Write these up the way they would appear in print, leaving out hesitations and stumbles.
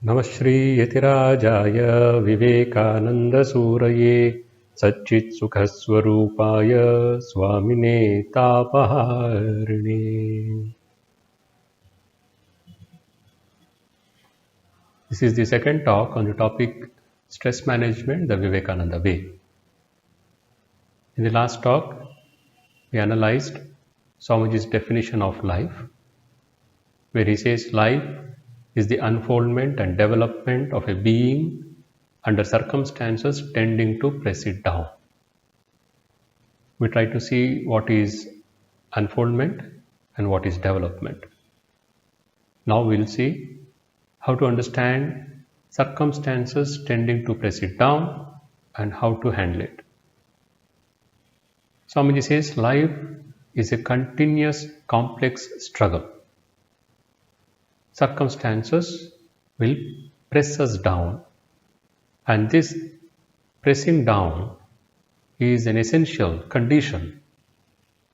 नमः श्रीयतिराजाय विवेकानन्दसूरये सच्चित्सुखस्वरूपाय स्वामिने तापहारिणे. This is the second talk on the topic stress management the Vivekananda way. In the last talk, we analyzed Swamiji's definition of life, where he says life is the unfoldment and development of a being under circumstances tending to press it down. We try to see what is unfoldment and what is development. Now we'll see how to understand circumstances tending to press it down and how to handle it. Swamiji says life is a continuous complex struggle. Circumstances will press us down, and this pressing down is an essential condition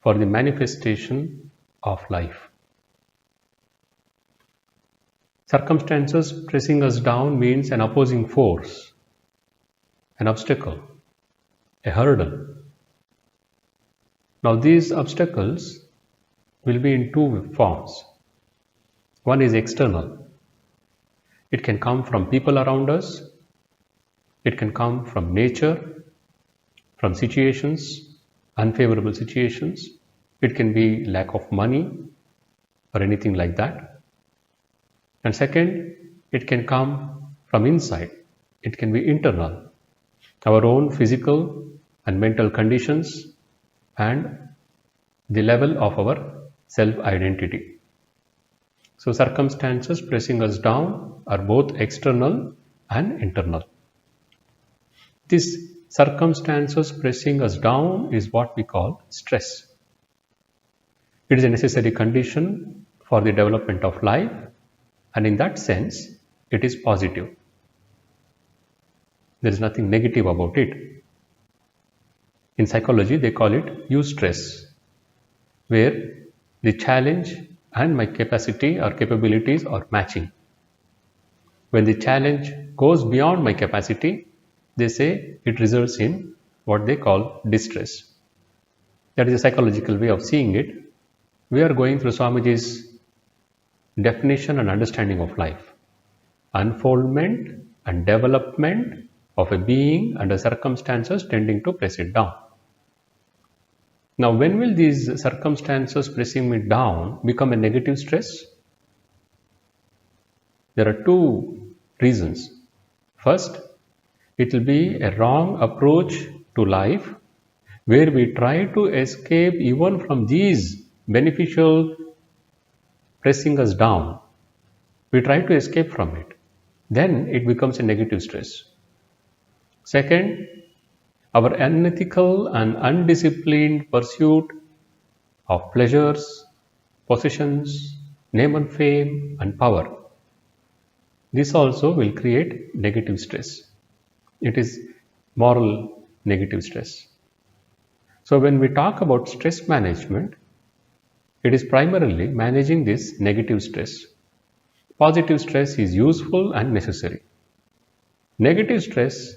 for the manifestation of life. Circumstances pressing us down means an opposing force, an obstacle, a hurdle. Now these obstacles will be in two forms. One is external. It can come from people around us. It can come from nature, from situations, unfavorable situations. It can be lack of money or anything like that. And second, it can come from inside. It can be internal. Our own physical and mental conditions and the level of our self-identity. So circumstances pressing us down are both external and internal. This circumstances pressing us down is what we call stress. It is a necessary condition for the development of life, and in that sense, it is positive. There is nothing negative about it. In psychology, they call it eustress, where the challenge and my capacity or capabilities are matching. When the challenge goes beyond my capacity, they say it results in what they call distress. That is a psychological way of seeing it. We are going through Swamiji's definition and understanding of life. Unfoldment and development of a being under circumstances tending to press it down. Now, when will these circumstances pressing me down become a negative stress? There are two reasons. First, it will be a wrong approach to life where we try to escape even from these beneficial pressing us down. We try to escape from it. Then it becomes a negative stress. Second, our unethical and undisciplined pursuit of pleasures, possessions, name and fame, and power. This also will create negative stress. It is moral negative stress. So when we talk about stress management, it is primarily managing this negative stress. Positive stress is useful and necessary. Negative stress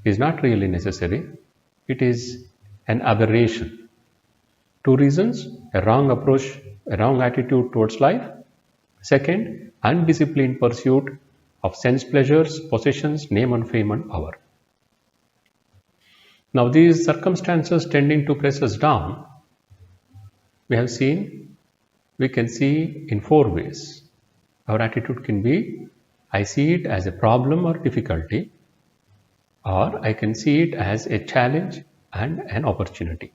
is not really necessary. It is an aberration. Two reasons: a wrong approach, a wrong attitude towards life. Second, undisciplined pursuit of sense pleasures, possessions, name and fame and power. Now these circumstances tending to press us down, we can see in four ways. Our attitude can be, I see it as a problem or difficulty, or I can see it as a challenge and an opportunity.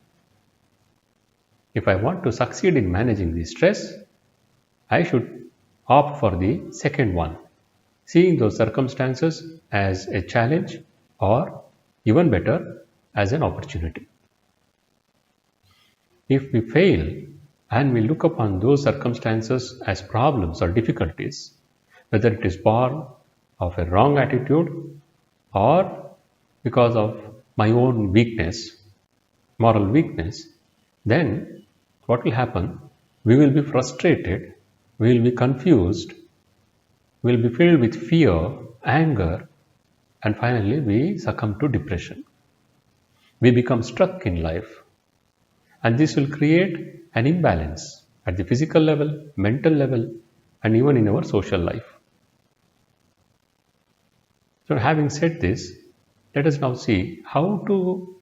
If I want to succeed in managing the stress, I should opt for the second one, seeing those circumstances as a challenge or even better as an opportunity. If we fail and we look upon those circumstances as problems or difficulties, whether it is born of a wrong attitude or because of my own weakness, moral weakness, then what will happen? We will be frustrated, we will be confused, we'll be filled with fear, anger, and finally we succumb to depression. We become stuck in life, and this will create an imbalance at the physical level, mental level, and even in our social life. So, having said this, let us now see how to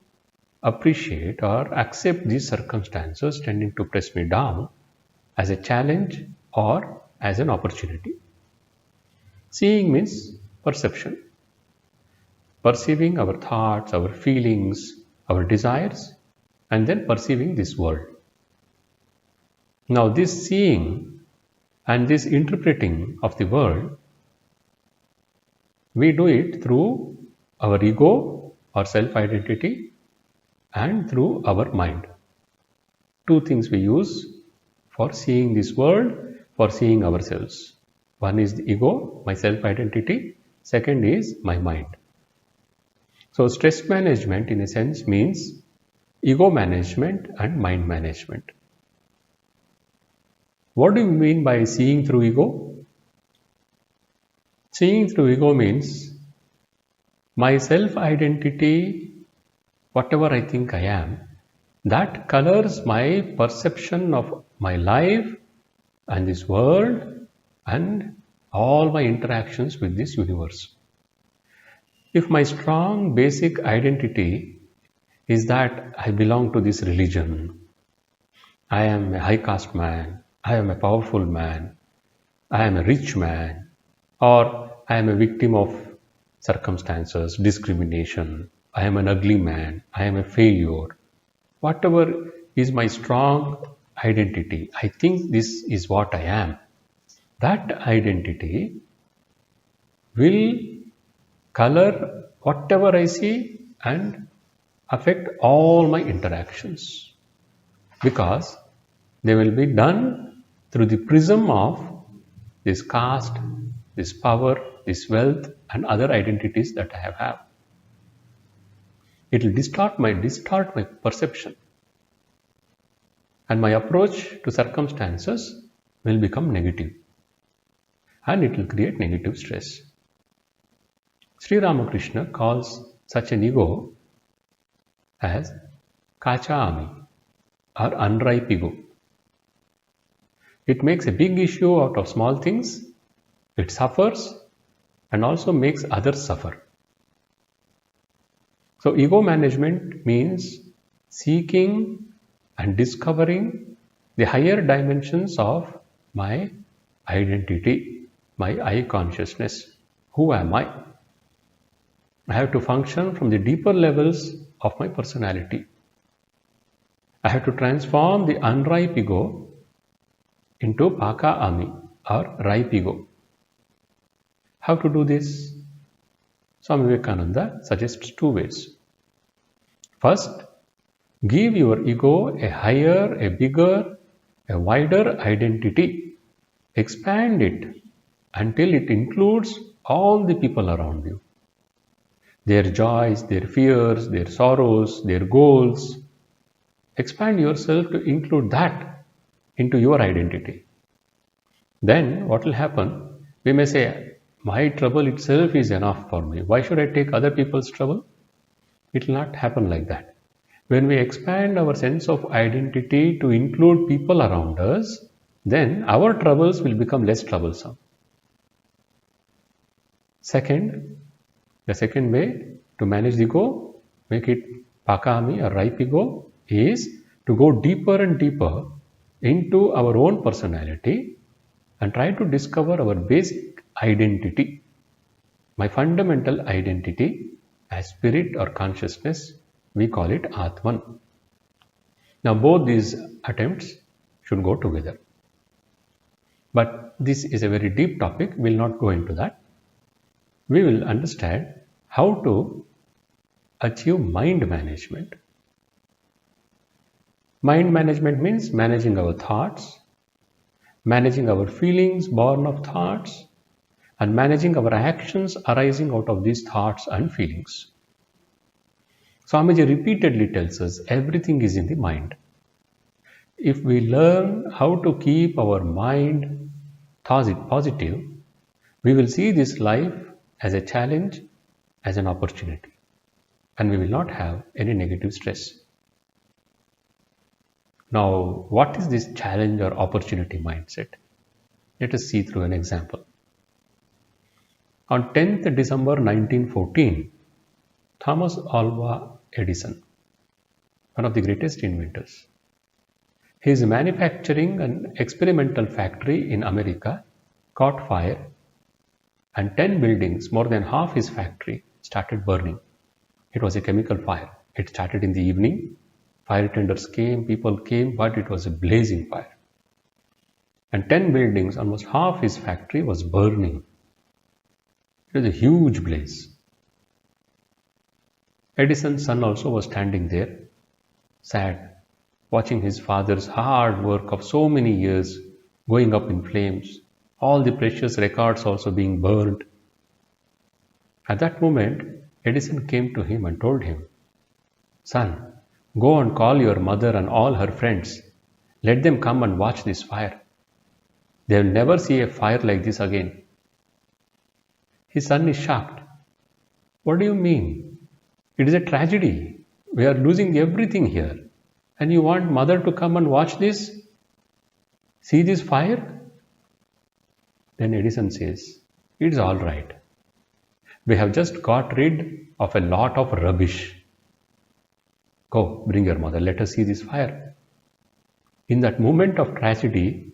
appreciate or accept these circumstances tending to press me down as a challenge or as an opportunity. Seeing means perception, perceiving our thoughts, our feelings, our desires, and then perceiving this world. Now, this seeing and this interpreting of the world, we do it through our ego or self-identity and through our mind. Two things we use for seeing this world, for seeing ourselves. One is the ego, my self-identity. Second is my mind. So stress management in a sense means ego management and mind management. What do you mean by seeing through ego? Seeing through ego means my self-identity, whatever I think I am, that colors my perception of my life and this world and all my interactions with this universe. If my strong basic identity is that I belong to this religion, I am a high caste man, I am a powerful man, I am a rich man, or I am a victim of circumstances, discrimination, I am an ugly man, I am a failure. Whatever is my strong identity, I think this is what I am. That identity will color whatever I see and affect all my interactions, because they will be done through the prism of this caste, this power, this wealth, and other identities that I have. It will distort my perception, and my approach to circumstances will become negative, and it will create negative stress. Sri Ramakrishna calls such an ego as kacha ami, or unripe ego. It makes a big issue out of small things, it suffers and also makes others suffer. So ego management means seeking and discovering the higher dimensions of my identity, my I consciousness. Who am I? I have to function from the deeper levels of my personality. I have to transform the unripe ego into Paka Ami, or ripe ego. How to do this? Swami Vivekananda suggests two ways. First, give your ego a higher, a bigger, a wider identity. Expand it until it includes all the people around you. Their joys, their fears, their sorrows, their goals. Expand yourself to include that into your identity. Then what will happen? We may say, my trouble itself is enough for me. Why should I take other people's trouble? It will not happen like that. When we expand our sense of identity to include people around us, then our troubles will become less troublesome. Second, the second way to manage the ego, make it Pakami or ripe ego, is to go deeper and deeper into our own personality and try to discover our basic identity, my fundamental identity as spirit or consciousness. We call it Atman. Now both these attempts should go together. But this is a very deep topic, we will not go into that. We will understand how to achieve mind management. Mind management means managing our thoughts, managing our feelings born of thoughts, and managing our actions arising out of these thoughts and feelings. Swamiji repeatedly tells us everything is in the mind. If we learn how to keep our mind positive, We will see this life as a challenge, as an opportunity, and we will not have any negative stress. Now, what is this challenge or opportunity mindset? Let us see through an example. On 10th December 1914, Thomas Alva Edison, one of the greatest inventors, his manufacturing and experimental factory in America caught fire, and 10 buildings, more than half his factory, started burning. It was a chemical fire. It started in the evening. Fire tenders came, people came, but it was a blazing fire. And 10 buildings, almost half his factory, was burning. It was a huge blaze. Edison's son also was standing there, sad, watching his father's hard work of so many years going up in flames, all the precious records also being burned. At that moment, Edison came to him and told him, "Son, go and call your mother and all her friends. Let them come and watch this fire. They will never see a fire like this again." His son is shocked. "What do you mean? It is a tragedy. We are losing everything here. And you want mother to come and watch this? See this fire?" Then Edison says, "It's all right. We have just got rid of a lot of rubbish. Go, bring your mother. Let us see this fire." In that moment of tragedy,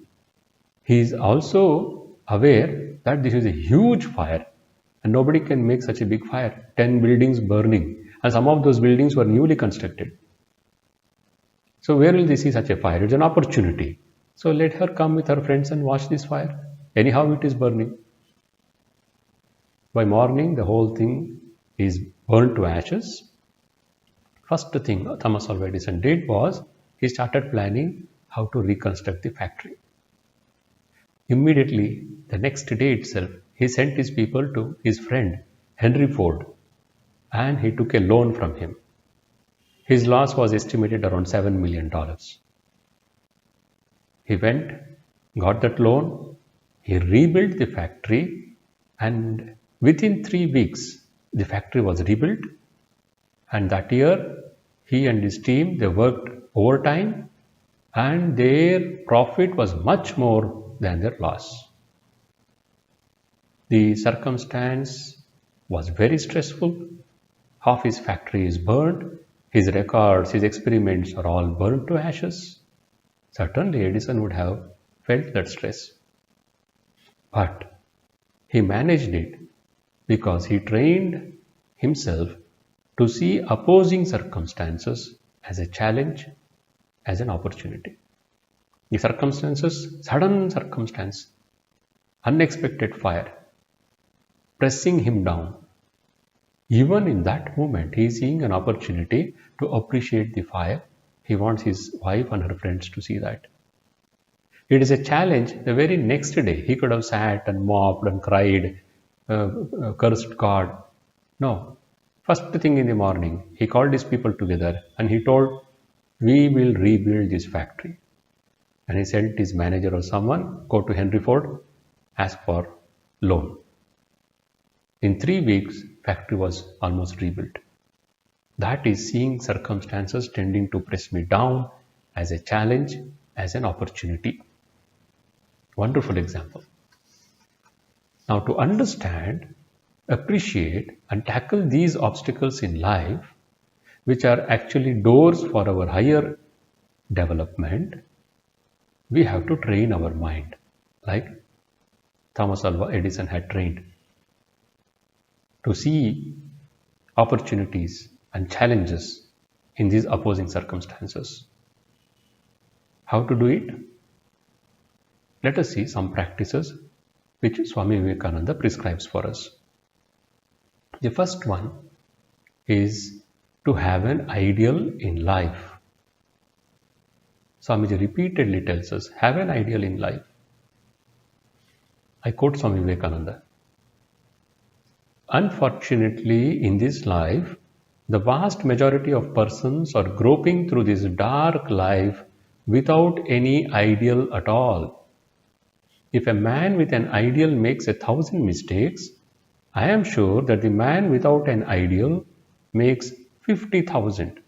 he is also aware that this is a huge fire and nobody can make such a big fire. 10 buildings burning, and some of those buildings were newly constructed. So where will they see such a fire? It's an opportunity. So let her come with her friends and watch this fire. Anyhow, it is burning. By morning, the whole thing is burned to ashes. First thing Thomas Alva Edison did was he started planning how to reconstruct the factory. Immediately, the next day itself, he sent his people to his friend Henry Ford, and he took a loan from him. His loss was estimated around $7 million. He went, got that loan, he rebuilt the factory, and within 3 weeks, the factory was rebuilt. And that year, he and his team, they worked overtime, and their profit was much more than their loss. The circumstance was very stressful. Half his factory is burned. His records, his experiments are all burned to ashes. Certainly, Edison would have felt that stress. But he managed it because he trained himself to see opposing circumstances as a challenge, as an opportunity. The circumstances, sudden circumstance, unexpected fire, pressing him down. Even in that moment, he is seeing an opportunity to appreciate the fire. He wants his wife and her friends to see that. It is a challenge. The very next day, he could have sat and mopped and cried, cursed God. No. First thing in the morning, he called his people together and he told, "We will rebuild this factory." And he sent his manager or someone, go to Henry Ford, ask for loan. In 3 weeks, factory was almost rebuilt. That is seeing circumstances tending to press me down as a challenge, as an opportunity. Wonderful example. Now, to understand, appreciate, and tackle these obstacles in life, which are actually doors for our higher development, we have to train our mind, like Thomas Alva Edison had trained, to see opportunities and challenges in these opposing circumstances. How to do it? Let us see some practices which Swami Vivekananda prescribes for us. The first one is to have an ideal in life. Swamiji repeatedly tells us, have an ideal in life. I quote Swami Vivekananda. Unfortunately, in this life, the vast majority of persons are groping through this dark life without any ideal at all. If a man with an ideal makes 1,000 mistakes, I am sure that the man without an ideal makes 50,000.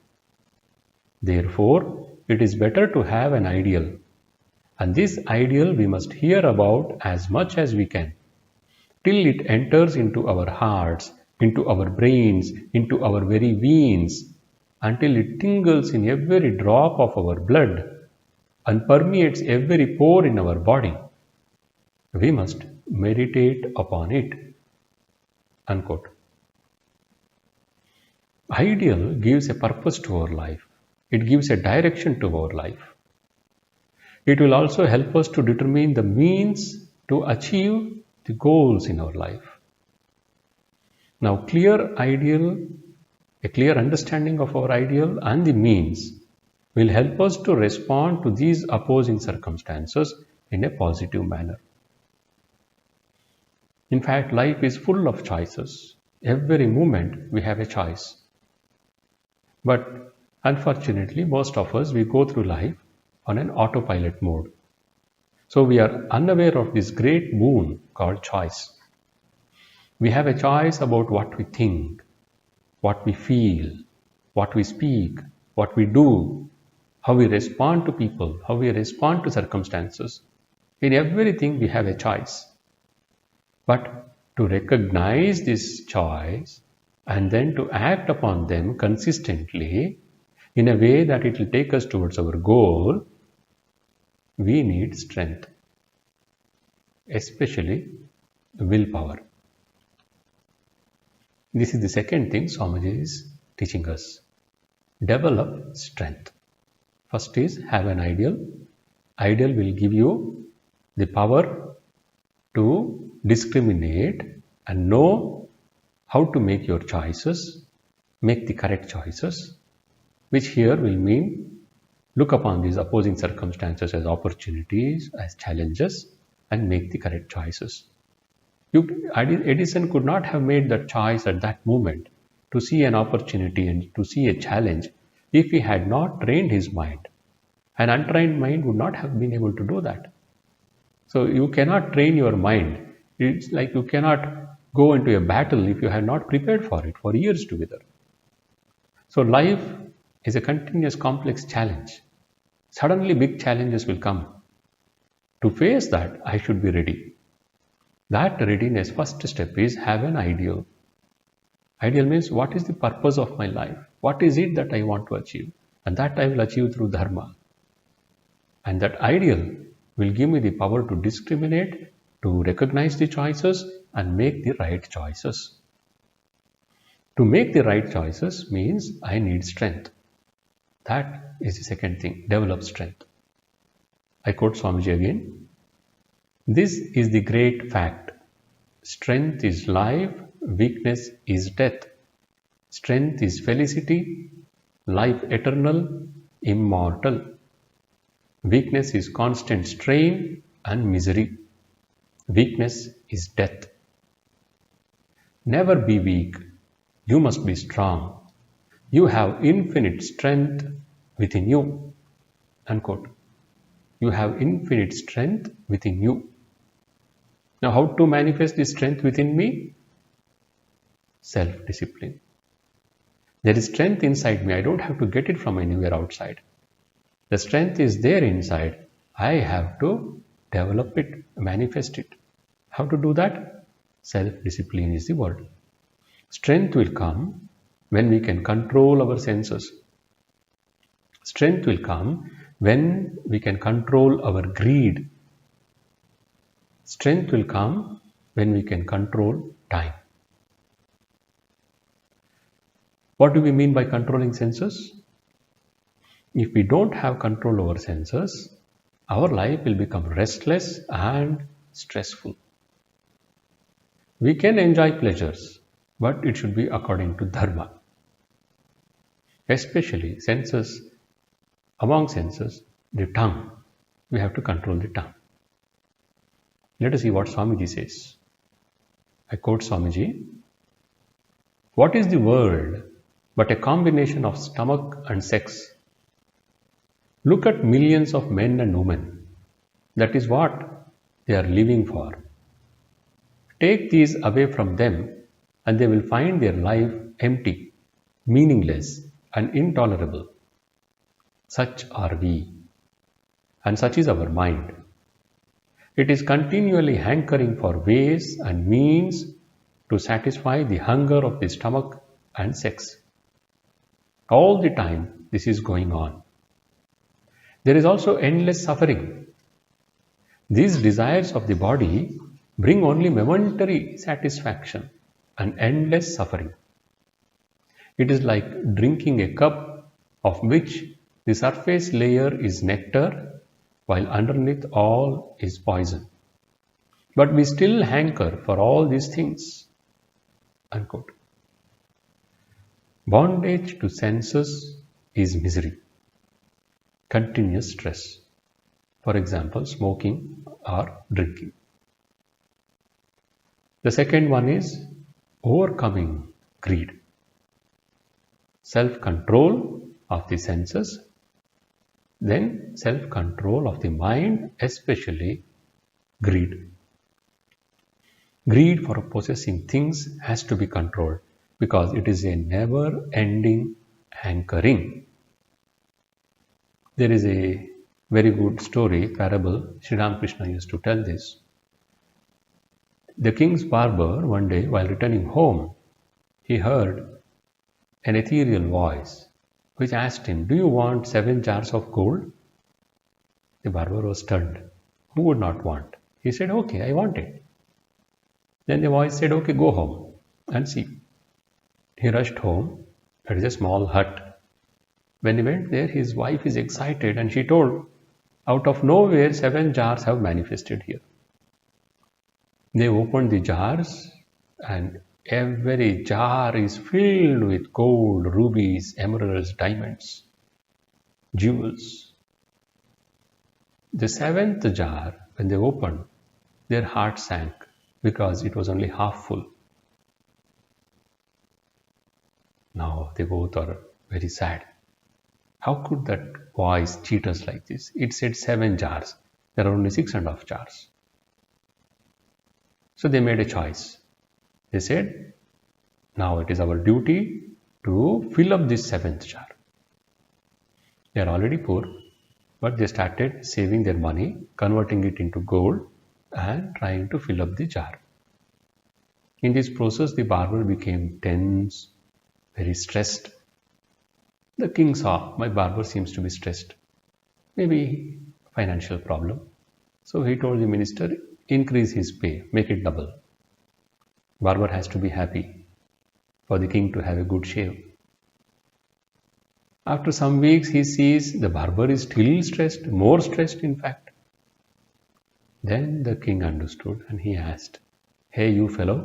Therefore, it is better to have an ideal, and this ideal we must hear about as much as we can, till it enters into our hearts, into our brains, into our very veins, until it tingles in every drop of our blood and permeates every pore in our body. We must meditate upon it. Unquote. Ideal gives a purpose to our life. It gives a direction to our life. It will also help us to determine the means to achieve the goals in our life. Now, a clear understanding of our ideal and the means will help us to respond to these opposing circumstances in a positive manner. In fact, life is full of choices. Every moment we have a choice. But unfortunately, most of us, we go through life on an autopilot mode. So we are unaware of this great boon called choice. We have a choice about what we think, what we feel, what we speak, what we do, how we respond to people, how we respond to circumstances. In everything we have a choice. But to recognize this choice and then to act upon them consistently in a way that it will take us towards our goal, we need strength, especially willpower. This is the second thing Swamiji is teaching us. Develop strength. First is have an ideal. Ideal will give you the power to discriminate and know how to make your choices, make the correct choices, which here will mean look upon these opposing circumstances as opportunities, as challenges, and make the correct choices. Edison could not have made that choice at that moment to see an opportunity and to see a challenge if he had not trained his mind. An untrained mind would not have been able to do that. So you cannot train your mind. It's like you cannot go into a battle if you have not prepared for it for years together. So life is a continuous complex challenge. Suddenly big challenges will come. To face that, I should be ready. That readiness, first step is have an ideal. Ideal means what is the purpose of my life? What is it that I want to achieve? And that I will achieve through dharma. And that ideal will give me the power to discriminate, to recognize the choices and make the right choices. To make the right choices means I need strength. That is the second thing, develop strength. I quote Swamiji again. This is the great fact. Strength is life, weakness is death. Strength is felicity, life eternal, immortal. Weakness is constant strain and misery. Weakness is death. Never be weak. You must be strong. You have infinite strength within you. Unquote. You have infinite strength within you. Now, how to manifest this strength within me? Self-discipline. There is strength inside me. I don't have to get it from anywhere outside. The strength is there inside. I have to develop it, manifest it. How to do that? Self-discipline is the word. Strength will come when we can control our senses. Strength will come when we can control our greed. Strength will come when we can control time. What do we mean by controlling senses? If we don't have control over senses, our life will become restless and stressful. We can enjoy pleasures, but it should be according to dharma. Especially senses, among senses, the tongue. We have to control the tongue. Let us see what Swamiji says. I quote Swamiji. What is the world but a combination of stomach and sex? Look at millions of men and women. That is what they are living for. Take these away from them, and they will find their life empty, meaningless, and intolerable. Such are we, and such is our mind. It is continually hankering for ways and means to satisfy the hunger of the stomach and sex. All the time, this is going on. There is also endless suffering. These desires of the body bring only momentary satisfaction and endless suffering. It is like drinking a cup of which the surface layer is nectar, while underneath all is poison. But we still hanker for all these things. Unquote. Bondage to senses is misery, continuous stress. For example, smoking or drinking. The second one is overcoming greed. Self-control of the senses, then self-control of the mind, especially greed. Greed for possessing things has to be controlled because it is a never-ending hankering. There is a very good story, parable, Sri Ramakrishna used to tell this. The king's barber, one day while returning home, he heard an ethereal voice which asked him, "Do you want 7 jars of gold?" The barber was stunned. Who would not want? He said, "Okay, I want it." Then the voice said, "Okay, go home and see." He rushed home. It is a small hut. When he went there, his wife is excited and she told, "Out of nowhere, 7 jars have manifested here." They opened the jars and every jar is filled with gold, rubies, emeralds, diamonds, jewels. The 7th jar, when they opened, their heart sank because it was only half full. Now they both are very sad. How could that voice cheat us like this? It said 7 jars. There are only 6.5 jars. So they made a choice. They said, now it is our duty to fill up this 7th jar. They are already poor, but they started saving their money, converting it into gold and trying to fill up the jar. In this process, the barber became tense, very stressed. The king saw, my barber seems to be stressed. Maybe financial problem. So he told the minister, increase his pay, make it double. Barber has to be happy for the king to have a good shave. After some weeks, he sees the barber is still stressed, more stressed in fact. Then the king understood and he asked, "Hey, you fellow,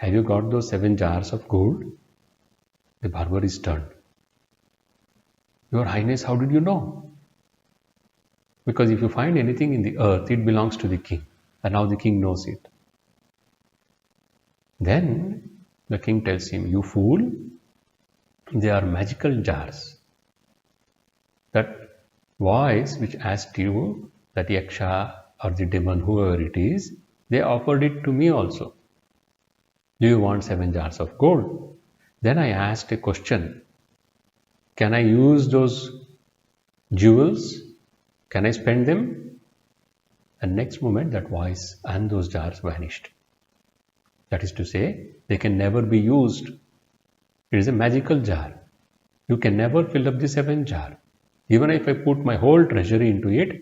have you got those 7 jars of gold?" The barber is stunned. "Your Highness, how did you know?" Because if you find anything in the earth, it belongs to the king. And now the king knows it. Then the king tells him, "You fool, they are magical jars." That voice which asked you, that yaksha or the demon, whoever it is, they offered it to me also. Do you want 7 jars of gold? Then I asked a question. Can I use those jewels? Can I spend them? And next moment that voice and those jars vanished. That is to say, they can never be used. It is a magical jar. You can never fill up the 7th jar. Even if I put my whole treasury into it,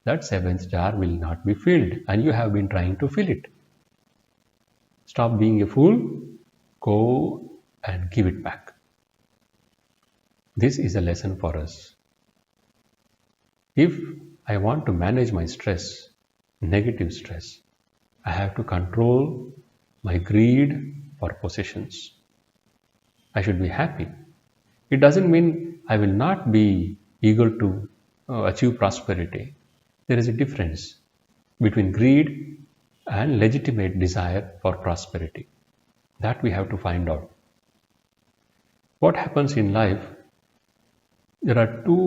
that 7th jar will not be filled, and you have been trying to fill it. Stop being a fool, go and give it back. This is a lesson for us. If I want to manage my stress, negative stress, I have to control my greed for possessions. I should be happy. It doesn't mean I will not be eager to achieve prosperity. There is a difference between greed and legitimate desire for prosperity. That we have to find out. What happens in life? There are 2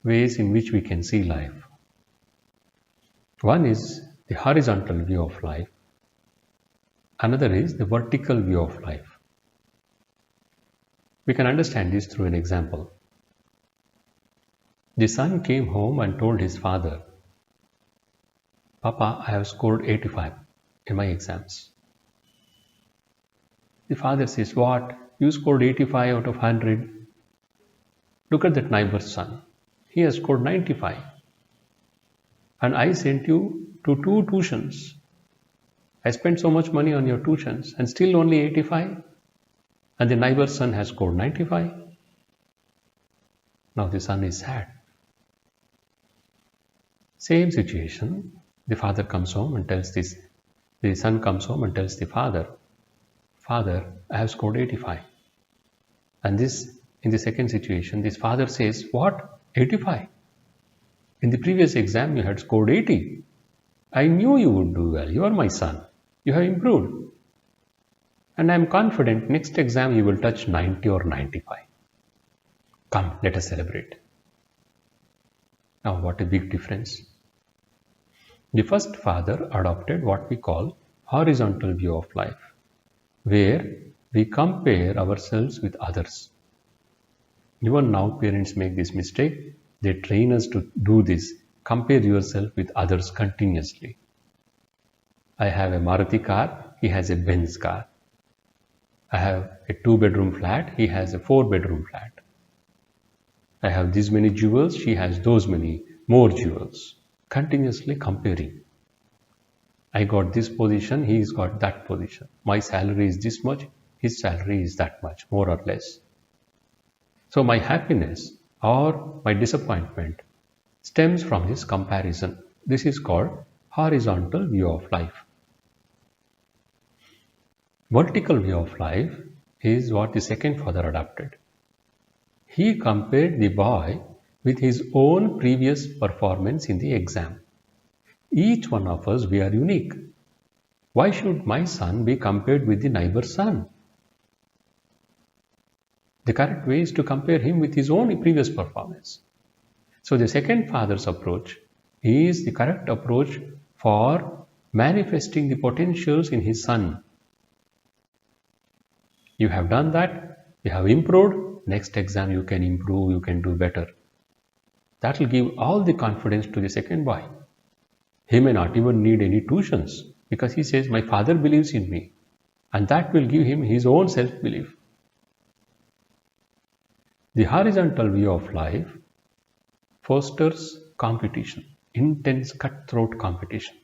ways in which we can see life. One is the horizontal view of life. Another is the vertical view of life. We can understand this through an example. The son came home and told his father, "Papa, I have scored 85 in my exams." The father says, "What? You scored 85 out of 100? Look at that neighbor's son. He has scored 95. And I sent you to 2 tuitions. I spent so much money on your tuitions and still only 85? And the neighbor's son has scored 95? Now the son is sad. Same situation. The father comes home and tells this. The son comes home and tells the father, "Father, I have scored 85. And this, in the second situation, this father says, "What? 85? In the previous exam you had scored 80. I knew you would do well. You are my son. You have improved. And I am confident next exam you will touch 90 or 95. Come, let us celebrate." Now what a big difference. The first father adopted what we call horizontal view of life, where we compare ourselves with others. Even now parents make this mistake. They train us to do this. Compare yourself with others continuously. I have a Maruti car, he has a Benz car. I have a 2-bedroom flat, he has a 4-bedroom flat. I have these many jewels, she has those many more jewels. Continuously comparing. I got this position, he's got that position. My salary is this much, his salary is that much, more or less. So my happiness or my disappointment stems from this comparison. This is called horizontal view of life. Vertical view of life is what the second father adopted. He compared the boy with his own previous performance in the exam. Each one of us, we are unique. Why should my son be compared with the neighbor's son? The correct way is to compare him with his own previous performance. So the second father's approach is the correct approach for manifesting the potentials in his son. You have done that, you have improved, next exam you can improve, you can do better. That will give all the confidence to the second boy. He may not even need any tuitions because he says, "My father believes in me." And that will give him his own self-belief. The horizontal view of life fosters competition, intense cutthroat competition.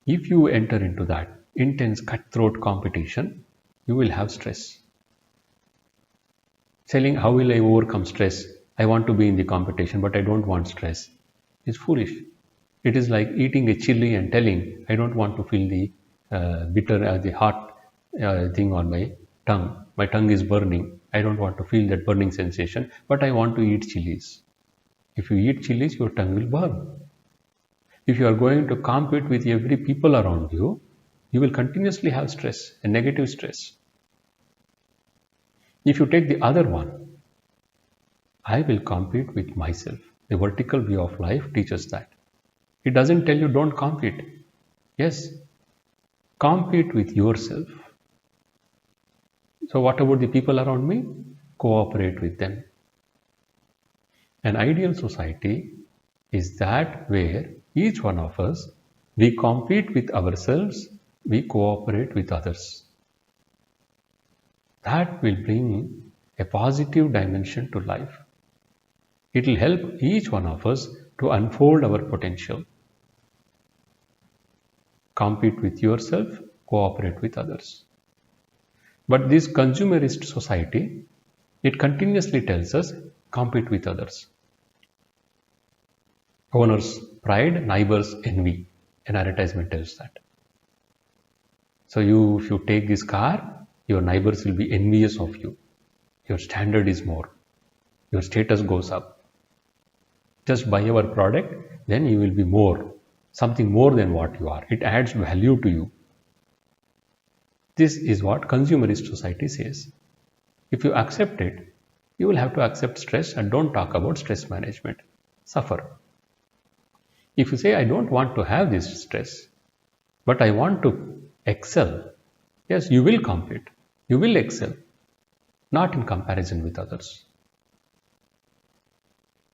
If you enter into that intense cutthroat competition, you will have stress. Telling, "How will I overcome stress? I want to be in the competition, but I don't want stress," is foolish. It is like eating a chili and telling, "I don't want to feel the the hot thing on my tongue. My tongue is burning. I don't want to feel that burning sensation, but I want to eat chilies." If you eat chilies, your tongue will burn. If you are going to compete with every people around you, you will continuously have stress, a negative stress. If you take the other one, I will compete with myself. The vertical view of life teaches that. It doesn't tell you don't compete. Yes, compete with yourself. So what about the people around me? Cooperate with them. An ideal society is that where each one of us, we compete with ourselves, we cooperate with others. That will bring a positive dimension to life. It will help each one of us to unfold our potential. Compete with yourself, cooperate with others. But this consumerist society, it continuously tells us, compete with others. Owner's pride, neighbor's envy. An advertisement tells that. So if you take this car, your neighbors will be envious of you. Your standard is more. Your status goes up. Just buy our product, then you will be more. Something more than what you are. It adds value to you. This is what consumerist society says. If you accept it, you will have to accept stress and don't talk about stress management. Suffer. If you say, I don't want to have this stress, but I want to excel, yes, you will compete, you will excel, not in comparison with others.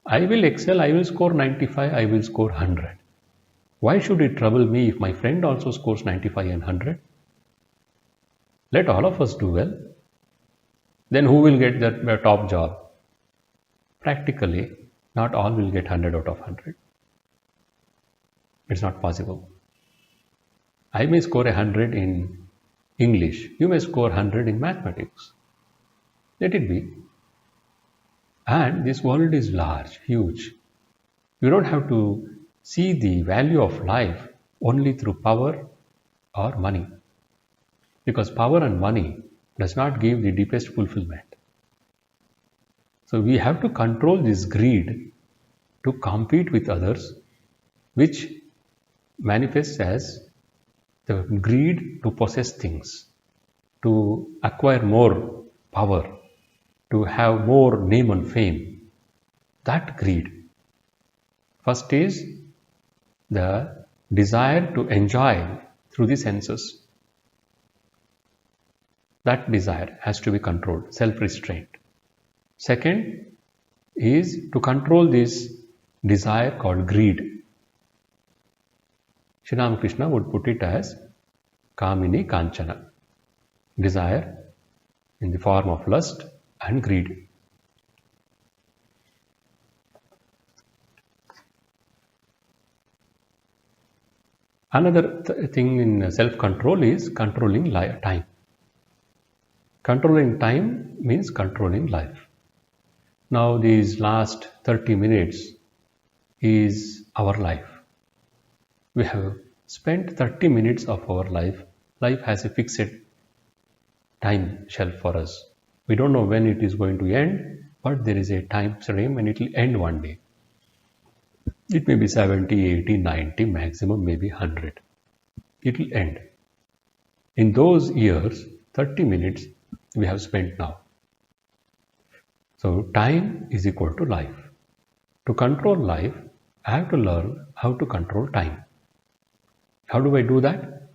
I will excel, I will score 95, I will score 100. Why should it trouble me if my friend also scores 95 and 100? Let all of us do well. Then who will get that top job? Practically, not all will get 100 out of 100. It's not possible. I may score 100 in English. You may score 100 in mathematics. Let it be. And this world is large, huge. You don't have to see the value of life only through power or money. Because power and money does not give the deepest fulfillment. So we have to control this greed to compete with others, which manifests as the greed to possess things, to acquire more power, to have more name and fame. That greed. First is the desire to enjoy through the senses. That desire has to be controlled, self-restraint. Second is to control this desire called greed. Sri Ramakrishna would put it as Kamini Kanchana, desire in the form of lust and greed. Another thing in self-control is controlling time. Controlling time means controlling life. Now these last 30 minutes is our life. We have spent 30 minutes of our life. Life has a fixed time shelf for us. We don't know when it is going to end, but there is a time frame when it will end one day. It may be 70, 80, 90, maximum maybe 100. It will end. In those years, 30 minutes we have spent now. So time is equal to life. To control life, I have to learn how to control time. How do I do that?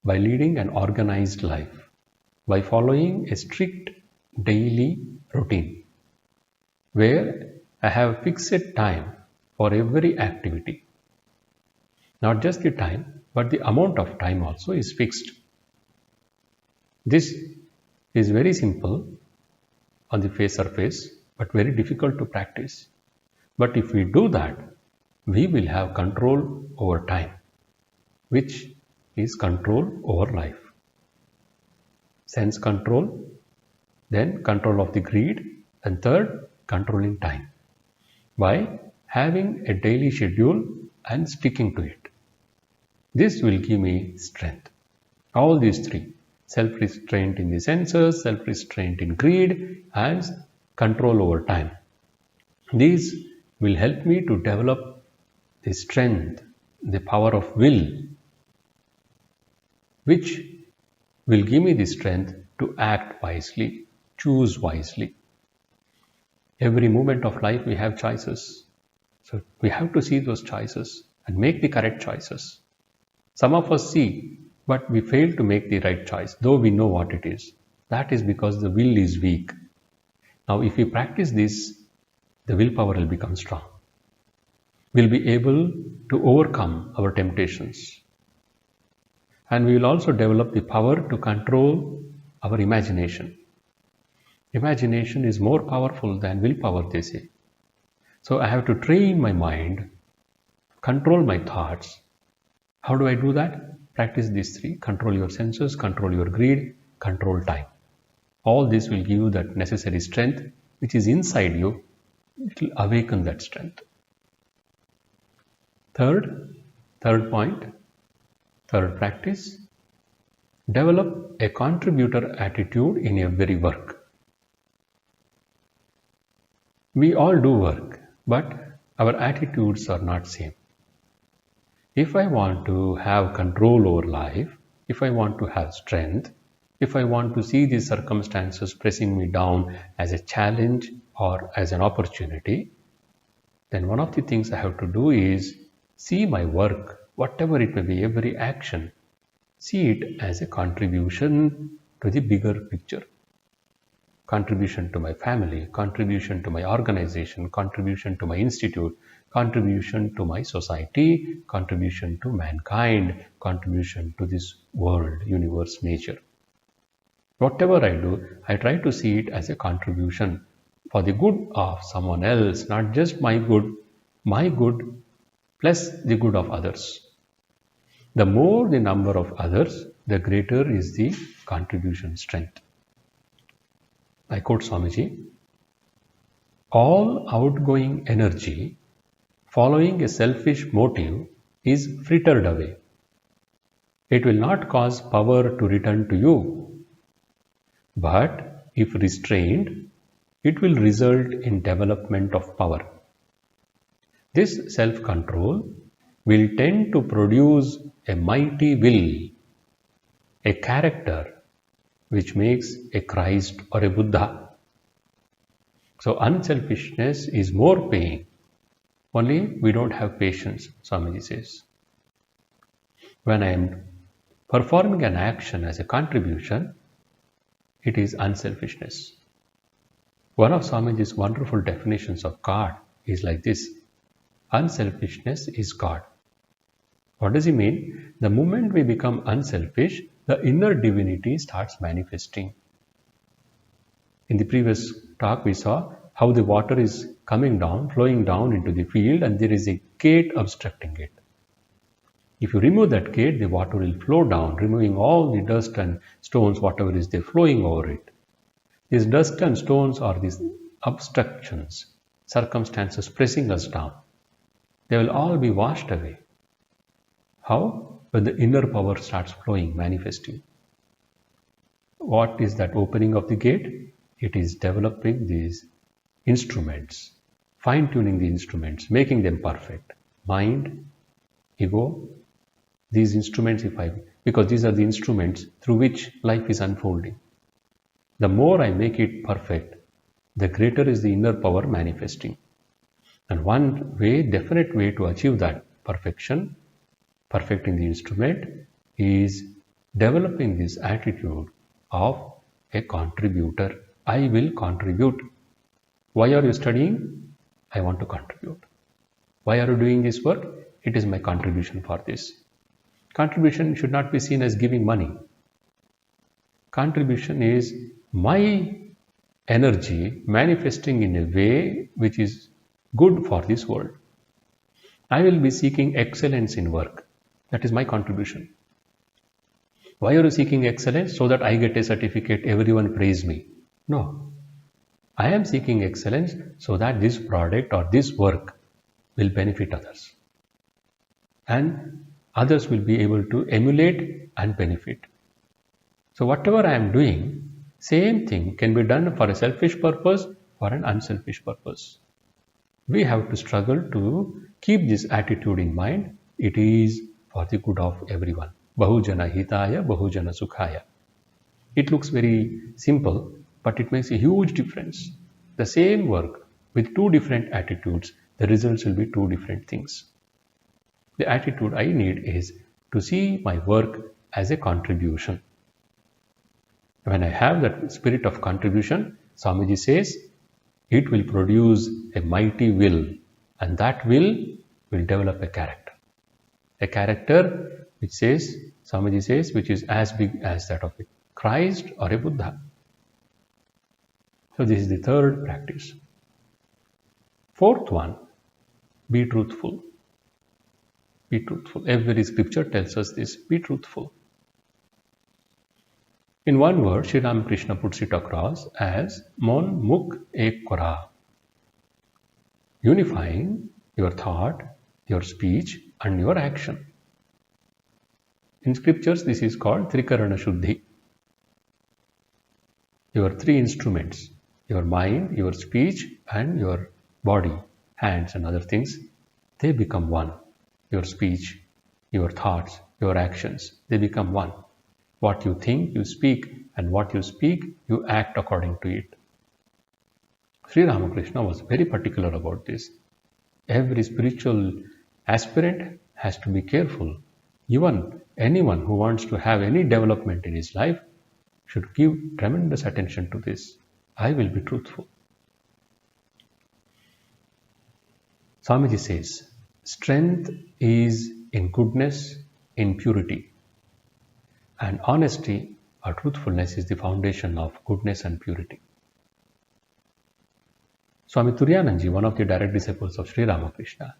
By leading an organized life, by following a strict daily routine, where I have fixed time for every activity. Not just the time, but the amount of time also is fixed. This is very simple on the surface, but very difficult to practice. But if we do that, we will have control over time, which is control over life. Sense control, then control of the greed, and third, controlling time by having a daily schedule and sticking to it. This will give me strength. All these three, self-restraint in the senses, self-restraint in greed, and control over time. These will help me to develop the strength, the power of will, which will give me the strength to act wisely, choose wisely. Every moment of life we have choices. So we have to see those choices and make the correct choices. Some of us see, but we fail to make the right choice, though we know what it is. That is because the will is weak. Now, if we practice this, the willpower will become strong. We'll be able to overcome our temptations. And we will also develop the power to control our imagination. Imagination is more powerful than willpower, they say. So I have to train my mind, control my thoughts. How do I do that? Practice these three. Control your senses, control your greed, control time. All this will give you that necessary strength which is inside you. It will awaken that strength. Third point, third practice, develop a contributor attitude in every work. We all do work, but our attitudes are not same. If I want to have control over life, if I want to have strength, if I want to see these circumstances pressing me down as a challenge or as an opportunity, then one of the things I have to do is See my work, whatever it may be, every action, see it as a contribution to the bigger picture. Contribution to my family, contribution to my organization, contribution to my institute, contribution to my society, contribution to mankind, contribution to this world, universe, nature. Whatever I do, I try to see it as a contribution for the good of someone else, not just my good plus the good of others. The more the number of others, the greater is the contribution strength. I quote Swamiji, all outgoing energy following a selfish motive is frittered away. It will not cause power to return to you, but if restrained, it will result in development of power. This self-control will tend to produce a mighty will, a character which makes a Christ or a Buddha. So unselfishness is more paying. Only we don't have patience, Swamiji says. When I am performing an action as a contribution, it is unselfishness. One of Swamiji's wonderful definitions of God is like this: unselfishness is God. What does he mean? The moment we become unselfish, the inner divinity starts manifesting. In the previous talk, we saw how the water is coming down, flowing down into the field, and there is a gate obstructing it. If you remove that gate, the water will flow down, removing all the dust and stones, whatever is there, flowing over it. These dust and stones are these obstructions, circumstances pressing us down. They will all be washed away. How? When the inner power starts flowing, manifesting. What is that opening of the gate? It is developing these instruments, fine-tuning the instruments, making them perfect. Mind, ego, these instruments, because these are the instruments through which life is unfolding. The more I make it perfect, the greater is the inner power manifesting. And one way, definite way to achieve that perfection, perfecting the instrument, is developing this attitude of a contributor. I will contribute. Why are you studying? I want to contribute. Why are you doing this work? It is my contribution for this. Contribution should not be seen as giving money. Contribution is my energy manifesting in a way which is good for this world. I will be seeking excellence in work. That is my contribution. Why are you seeking excellence? So that I get a certificate, everyone praise me. No. I am seeking excellence so that this product or this work will benefit others. And others will be able to emulate and benefit. So whatever I am doing, same thing can be done for a selfish purpose or an unselfish purpose. We have to struggle to keep this attitude in mind. It is for the good of everyone. Bahujana hitaya, bahujana sukhaya. It looks very simple, but it makes a huge difference. The same work with two different attitudes, the results will be two different things. The attitude I need is to see my work as a contribution. When I have that spirit of contribution, Swamiji says, it will produce a mighty will, and that will develop a character. A character which says, Swamiji says, which is as big as that of a Christ or a Buddha. So this is the third practice. Fourth one, be truthful. Be truthful. Every scripture tells us this, be truthful. In one word, Sri Ramakrishna puts it across as Mon Mukh Ek Kora, unifying your thought, your speech, and your action. In scriptures, this is called Trikarana Shuddhi. Your three instruments, your mind, your speech, and your body, hands, and other things, they become one. Your speech, your thoughts, your actions, they become one. What you think, you speak, and what you speak, you act according to it. Sri Ramakrishna was very particular about this. Every spiritual Aspirant has to be careful. Even anyone who wants to have any development in his life should give tremendous attention to this. I will be truthful. Swamiji says, strength is in goodness, in purity. And honesty or truthfulness is the foundation of goodness and purity. Swami Turiyananji, one of the direct disciples of Sri Ramakrishna,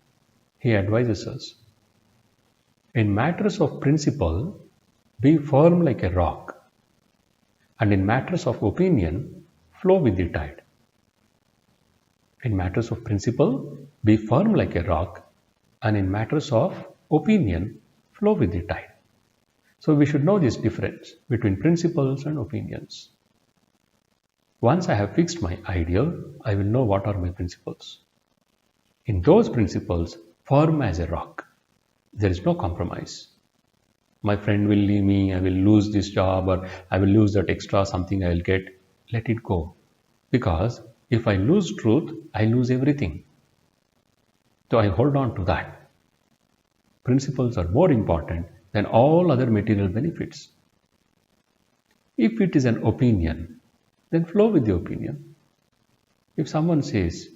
he advises us, in matters of principle, be firm like a rock, and in matters of opinion, flow with the tide. In matters of principle, be firm like a rock, and in matters of opinion, flow with the tide. So we should know this difference between principles and opinions. Once I have fixed my ideal, I will know what are my principles. In those principles, firm as a rock, there is no compromise. My friend will leave me, I will lose this job, or I will lose that extra something I will get. Let it go. Because if I lose truth, I lose everything. So I hold on to that. Principles are more important than all other material benefits. If it is an opinion, then flow with the opinion. If someone says,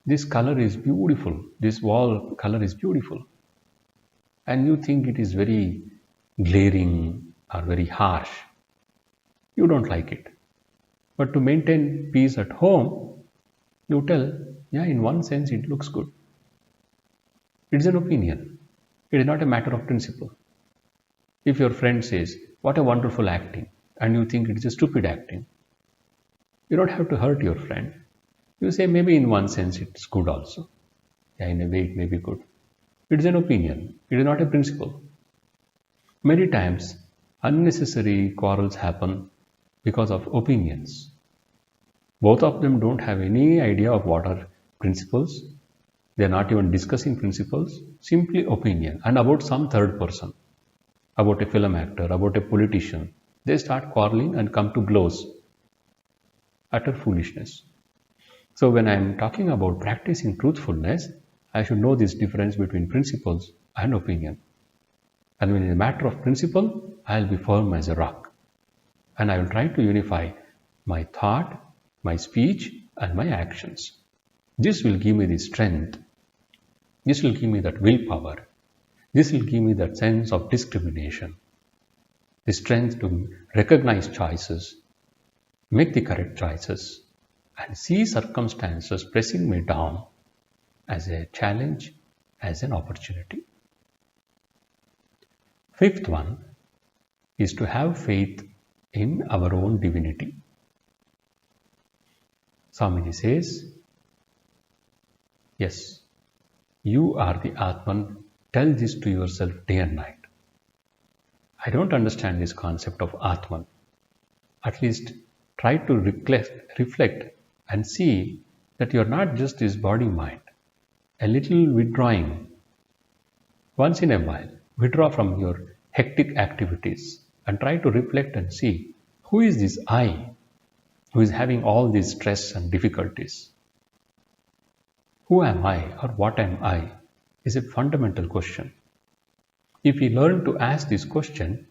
this color is beautiful, this wall color is beautiful, and you think it is very glaring or very harsh, you don't like it. But to maintain peace at home, you tell, yeah, in one sense it looks good. It is an opinion. It is not a matter of principle. If your friend says, what a wonderful acting, and you think it is a stupid acting, you don't have to hurt your friend. You say, maybe in one sense it's good also. Yeah, in a way it may be good. It is an opinion. It is not a principle. Many times, unnecessary quarrels happen because of opinions. Both of them don't have any idea of what are principles. They are not even discussing principles, simply opinion. And about some third person, about a film actor, about a politician, they start quarreling and come to blows. Utter foolishness. So when I am talking about practicing truthfulness, I should know this difference between principles and opinion. And when in a matter of principle, I will be firm as a rock. And I will try to unify my thought, my speech, and my actions. This will give me the strength. This will give me that willpower. This will give me that sense of discrimination. The strength to recognize choices, make the correct choices, and see circumstances pressing me down as a challenge, as an opportunity. Fifth one is to have faith in our own divinity. Swamiji says, yes, you are the Atman. Tell this to yourself day and night. I don't understand this concept of Atman. At least try to reflect and see that you are not just this body-mind. A little withdrawing. Once in a while, withdraw from your hectic activities and try to reflect and see who is this I who is having all this stress and difficulties. Who am I or what am I is a fundamental question. If we learn to ask this question,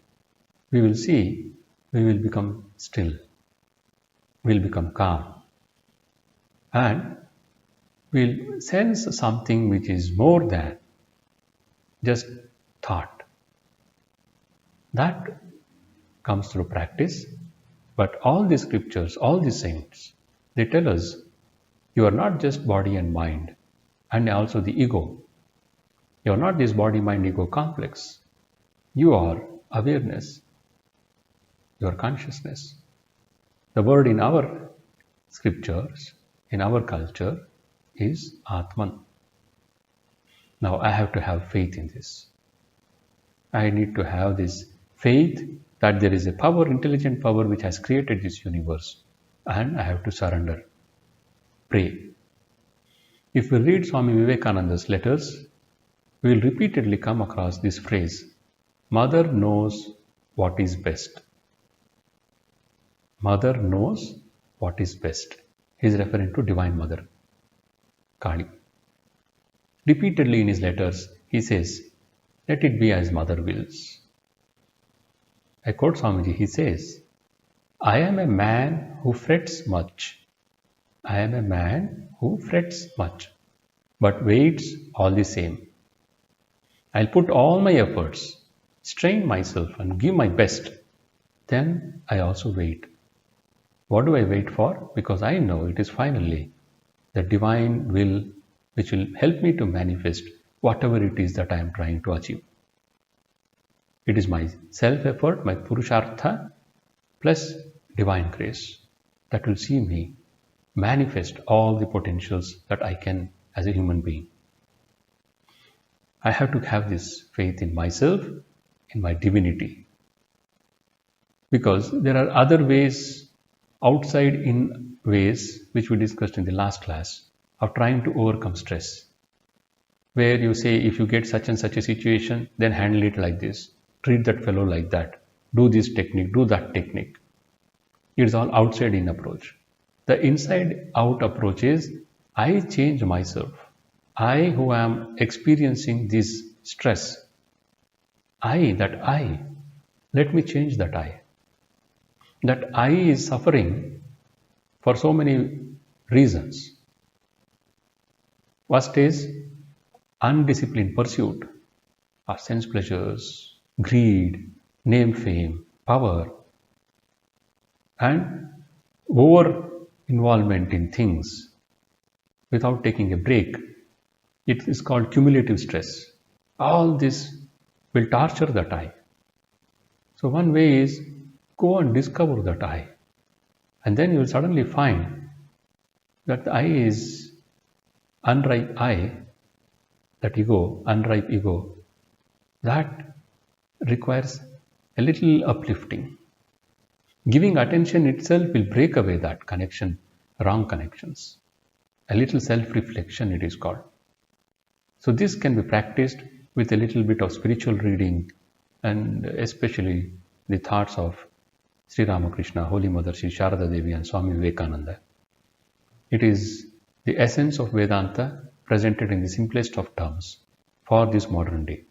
we will see we will become still, we will become calm, and we will sense something which is more than just thought. That comes through practice, but all the scriptures, all the saints, they tell us you are not just body and mind, and also the ego. You are not this body, mind, ego complex. You are awareness. You are consciousness. The word in our scriptures, in our culture, is Atman. Now I have to have faith in this. I need to have this faith that there is a power, intelligent power, which has created this universe, and I have to surrender. Pray. If we read Swami Vivekananda's letters, we will repeatedly come across this phrase, Mother knows what is best. Mother knows what is best. He is referring to Divine Mother, Kali. Repeatedly in his letters, he says, "Let it be as mother wills." I quote Swamiji, he says, "I am a man who frets much. I am a man who frets much, but waits all the same. I'll put all my efforts, strain myself and give my best. Then I also wait. What do I wait for? Because I know it is finally the divine will which will help me to manifest whatever it is that I am trying to achieve. It is my self-effort, my Purushartha plus divine grace that will see me manifest all the potentials that I can as a human being. I have to have this faith in myself, in my divinity. Because there are other ways, outside in ways, which we discussed in the last class, of trying to overcome stress. Where you say, if you get such and such a situation, then handle it like this. Treat that fellow like that. Do this technique, do that technique. It's all outside in approach. The inside out approach is, I change myself. I who am experiencing this stress, let me change that I. That I is suffering for so many reasons. First is undisciplined pursuit of sense pleasures, greed, name, fame, power, and over involvement in things without taking a break. It is called cumulative stress. All this will torture that I. So one way is go and discover that I. And then you will suddenly find that the I is unripe I, that ego, unripe ego, that requires a little uplifting. Giving attention itself will break away that connection, wrong connections. A little self-reflection it is called. So this can be practiced with a little bit of spiritual reading and especially the thoughts of Sri Ramakrishna, Holy Mother Sri Sharada Devi and Swami Vivekananda. It is the essence of Vedanta presented in the simplest of terms for this modern day.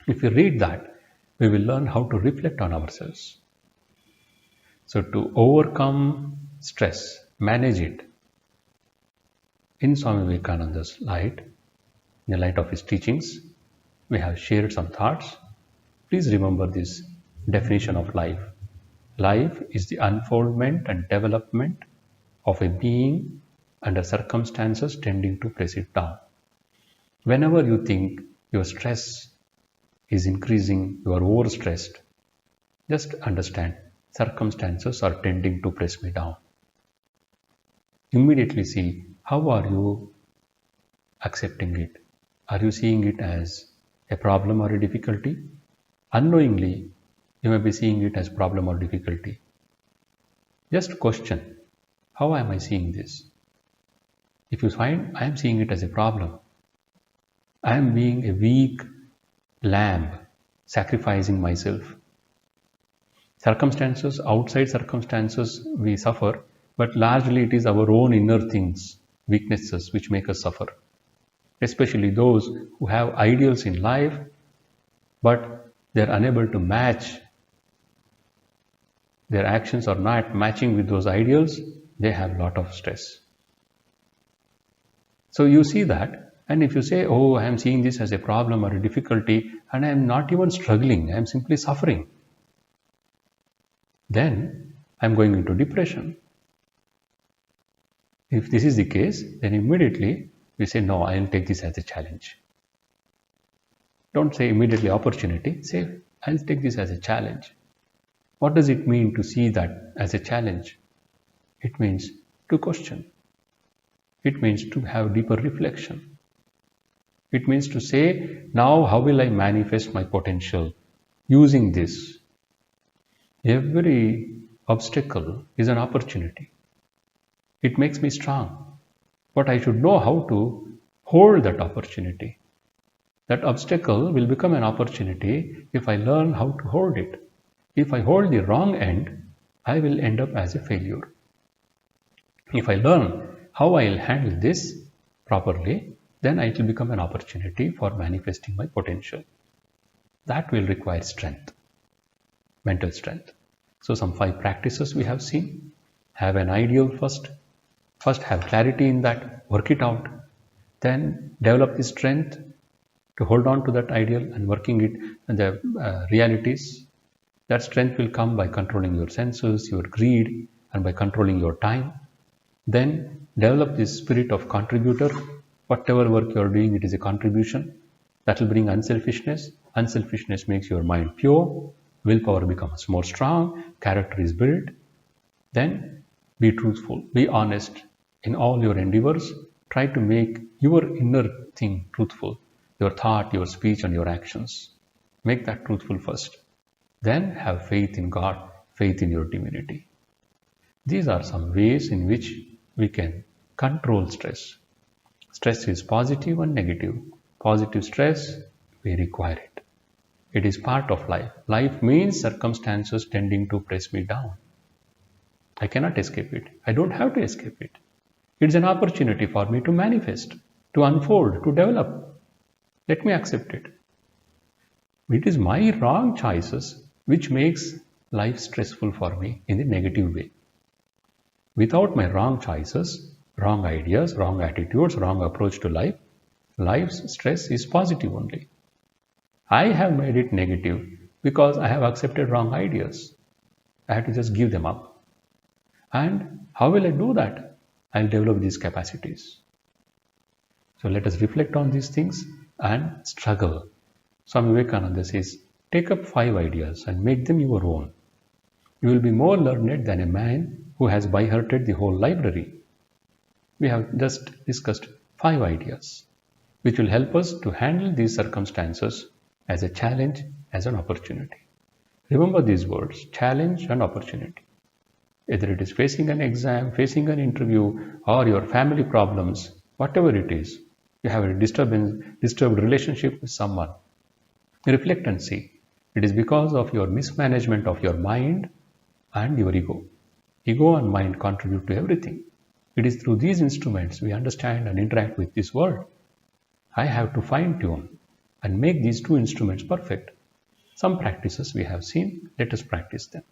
If we read that, we will learn how to reflect on ourselves. So to overcome stress, manage it, in Swami Vivekananda's light, in the light of his teachings, we have shared some thoughts. Please remember this definition of life. Life is the unfoldment and development of a being under circumstances tending to press it down. Whenever you think your stress is increasing, you are overstressed, just understand circumstances are tending to press me down. Immediately see how are you accepting it. Are you seeing it as a problem or a difficulty? Unknowingly, you may be seeing it as problem or difficulty. Just question, how am I seeing this? If you find I am seeing it as a problem, I am being a weak lamb, sacrificing myself. Circumstances, outside circumstances we suffer, but largely it is our own inner things, weaknesses which make us suffer. Especially those who have ideals in life, but they are unable to match. Their actions are not matching with those ideals, they have a lot of stress. So you see that, and if you say, oh, I am seeing this as a problem or a difficulty, and I am not even struggling, I am simply suffering, then I am going into depression. If this is the case, then immediately we say, no, I will take this as a challenge. Don't say immediately opportunity, say, I'll take this as a challenge. What does it mean to see that as a challenge? It means to question. It means to have deeper reflection. It means to say, now how will I manifest my potential using this? Every obstacle is an opportunity. It makes me strong. But I should know how to hold that opportunity. That obstacle will become an opportunity if I learn how to hold it. If I hold the wrong end, I will end up as a failure. If I learn how I will handle this properly, then it will become an opportunity for manifesting my potential. That will require strength, mental strength. So some 5 practices we have seen. Have an ideal first. First have clarity in that, work it out. Then develop the strength to hold on to that ideal and working it and the realities. That strength will come by controlling your senses, your greed, and by controlling your time. Then develop this spirit of contributor. Whatever work you are doing, it is a contribution. That will bring unselfishness. Unselfishness makes your mind pure. Willpower becomes more strong. Character is built. Then be truthful. Be honest in all your endeavors. Try to make your inner thing truthful. Your thought, your speech, and your actions. Make that truthful first. Then have faith in God, faith in your divinity. These are some ways in which we can control stress. Stress is positive and negative. Positive stress, we require it. It is part of life. Life means circumstances tending to press me down. I cannot escape it. I don't have to escape it. It's an opportunity for me to manifest, to unfold, to develop. Let me accept it. It is my wrong choices which makes life stressful for me in the negative way. Without my wrong choices, wrong ideas, wrong attitudes, wrong approach to life, life's stress is positive only. I have made it negative because I have accepted wrong ideas. I have to just give them up. And how will I do that? I'll develop these capacities. So let us reflect on these things and struggle. Swami Vivekananda says, take up 5 ideas and make them your own. You will be more learned than a man who has by-hearted the whole library. We have just discussed 5 ideas, which will help us to handle these circumstances as a challenge, as an opportunity. Remember these words, challenge and opportunity. Either it is facing an exam, facing an interview, or your family problems, whatever it is, you have a disturbed relationship with someone. Reflect and see. It is because of your mismanagement of your mind and your ego. Ego and mind contribute to everything. It is through these instruments we understand and interact with this world. I have to fine-tune and make these 2 instruments perfect. Some practices we have seen, let us practice them.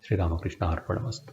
Sri Ramakrishna Arpanamastu.